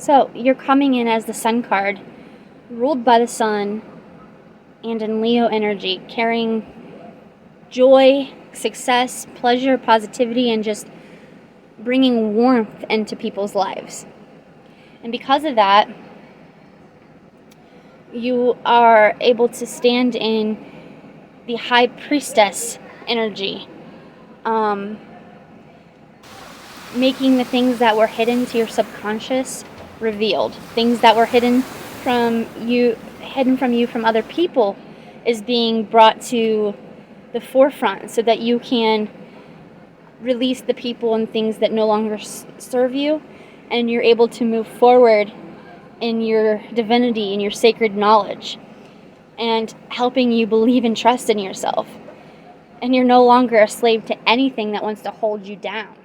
So you're coming in as the Sun card, ruled by the Sun, and in Leo energy, carrying joy, success, pleasure, positivity, and just bringing warmth into people's lives. And because of that, you are able to stand in the High Priestess energy, making the things that were hidden to your subconscious revealed. Things that were hidden from you from other people is being brought to the forefront so that you can release the people and things that no longer serve you, and you're able to move forward in your divinity, in your sacred knowledge, and helping you believe and trust in yourself. And you're no longer a slave to anything that wants to hold you down.